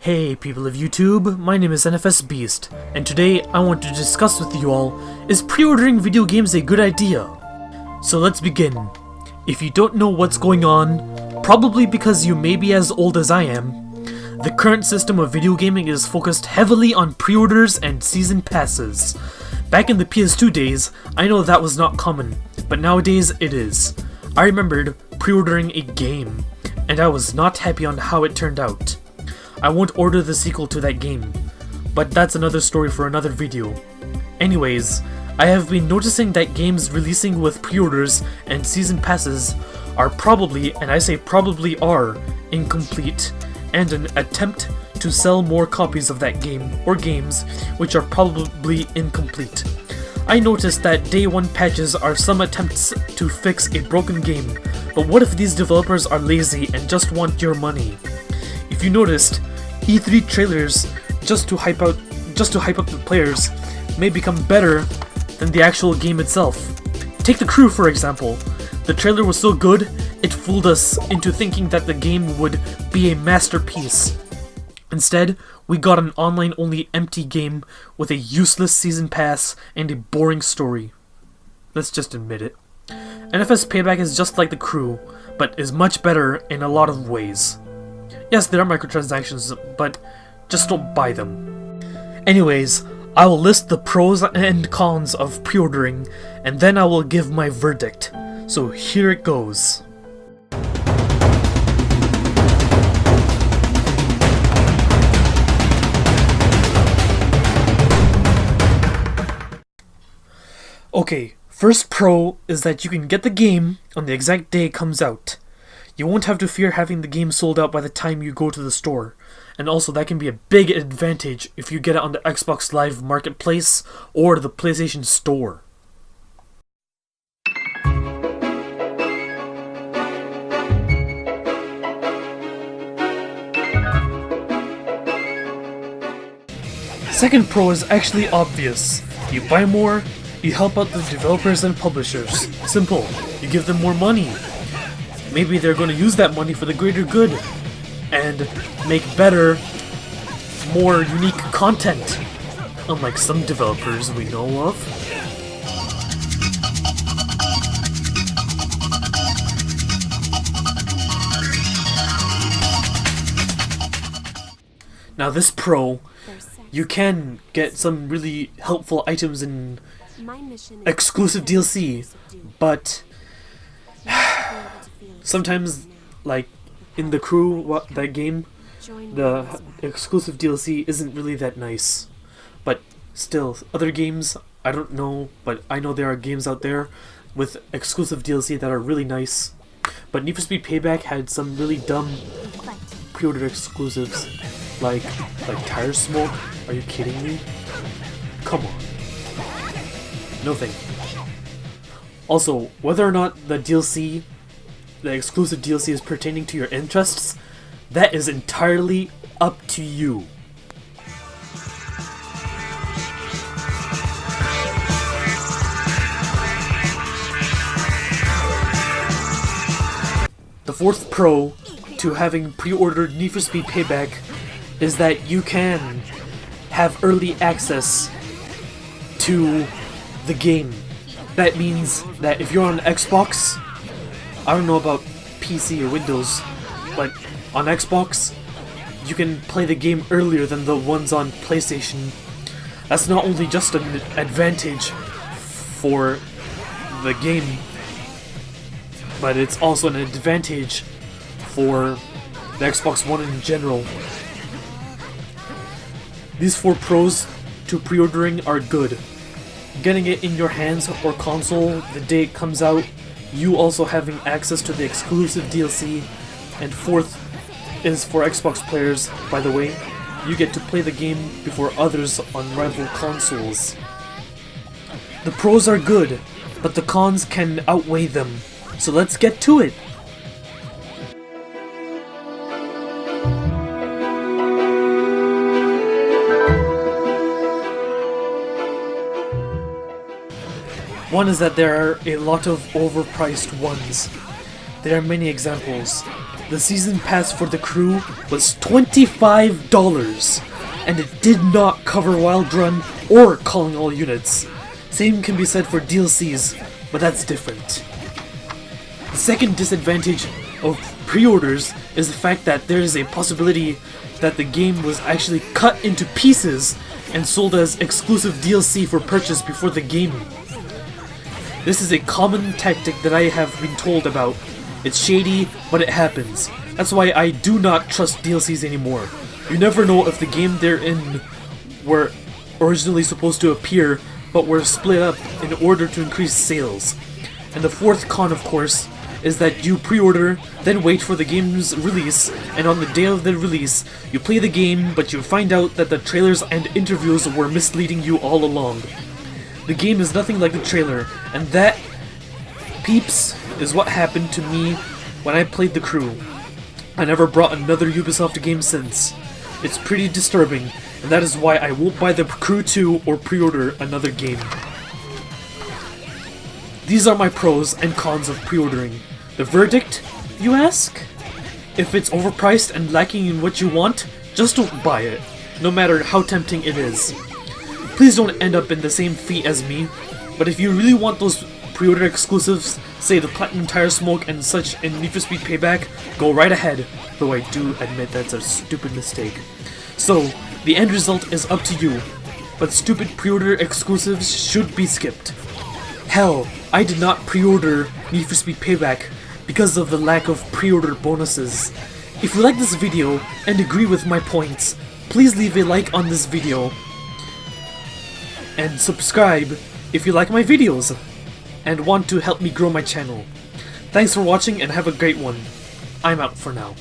Hey people of YouTube, my name is NFS Beast, and today I want to discuss with you all, is pre-ordering video games a good idea? So let's begin. If you don't know what's going on, probably because you may be as old as I am, the current system of video gaming is focused heavily on pre-orders and season passes. Back in the PS2 days, I know that was not common, but nowadays it is. I remembered pre-ordering a game, and I was not happy on how it turned out. I won't order the sequel to that game, but that's another story for another video. Anyways, I have been noticing that games releasing with pre-orders and season passes are probably, and I say probably are, incomplete, and an attempt to sell more copies of that game, or games, which are probably incomplete. I noticed that day one patches are some attempts to fix a broken game, but what if these developers are lazy and just want your money? If you noticed, E3 trailers just to hype up the players may become better than the actual game itself. Take The Crew for example. The trailer was so good, it fooled us into thinking that the game would be a masterpiece. Instead, we got an online-only empty game with a useless season pass and a boring story. Let's just admit it. NFS Payback is just like The Crew, but is much better in a lot of ways. Yes, there are microtransactions, but just don't buy them. Anyways, I will list the pros and cons of pre-ordering, and then I will give my verdict. So here it goes. Okay, first pro is that you can get the game on the exact day it comes out. You won't have to fear having the game sold out by the time you go to the store, and also that can be a big advantage if you get it on the Xbox Live Marketplace or the PlayStation Store. Second pro is actually obvious. You buy more, you help out the developers and publishers. Simple. You give them more money. Maybe they're going to use that money for the greater good and make better, more unique content, unlike some developers we know of. Now this pro, you can get some really helpful items in exclusive DLC, but sometimes, like in The Crew, that game, the exclusive DLC isn't really that nice. But still, other games, I don't know, but I know there are games out there with exclusive DLC that are really nice. But Need for Speed Payback had some really dumb pre-order exclusives, like tire smoke. Are you kidding me? Come on. No thank you. Also, whether or not the exclusive DLC is pertaining to your interests, that is entirely up to you. The fourth pro to having pre-ordered Need for Speed Payback is that you can have early access to the game. That means that if you're on Xbox, I don't know about PC or Windows, but on Xbox, you can play the game earlier than the ones on PlayStation. That's not only just an advantage for the game, but it's also an advantage for the Xbox One in general. These four pros to pre-ordering are good. Getting it in your hands or console the day it comes out, you also having access to the exclusive DLC, and fourth is for Xbox players, by the way, you get to play the game before others on rival consoles. The pros are good, but the cons can outweigh them, so let's get to it! One is that there are a lot of overpriced ones. There are many examples. The season pass for the crew was $25, and it did not cover Wild Run or calling all units. Same can be said for DLCs, but that's different. The second disadvantage of pre-orders is the fact that there is a possibility that the game was actually cut into pieces and sold as exclusive DLC for purchase before the game. This is a common tactic that I have been told about. It's shady, but it happens. That's why I do not trust DLCs anymore. You never know if the game they're in were originally supposed to appear, but were split up in order to increase sales. And the fourth con, of course, is that you pre-order, then wait for the game's release, and on the day of the release, you play the game, but you find out that the trailers and interviews were misleading you all along. The game is nothing like the trailer, and that, peeps, is what happened to me when I played The Crew. I never brought another Ubisoft game since. It's pretty disturbing, and that is why I won't buy The Crew 2 or pre-order another game. These are my pros and cons of pre-ordering. The verdict, you ask? If it's overpriced and lacking in what you want, just don't buy it, no matter how tempting it is. Please don't end up in the same fate as me, but if you really want those pre-order exclusives, say the Platinum Tire Smoke and such in Need for Speed Payback, go right ahead, though I do admit that's a stupid mistake. So, the end result is up to you, but stupid pre-order exclusives should be skipped. Hell, I did not pre-order Need for Speed Payback because of the lack of pre-order bonuses. If you like this video and agree with my points, please leave a like on this video and subscribe if you like my videos and want to help me grow my channel. Thanks for watching and have a great one. I'm out for now.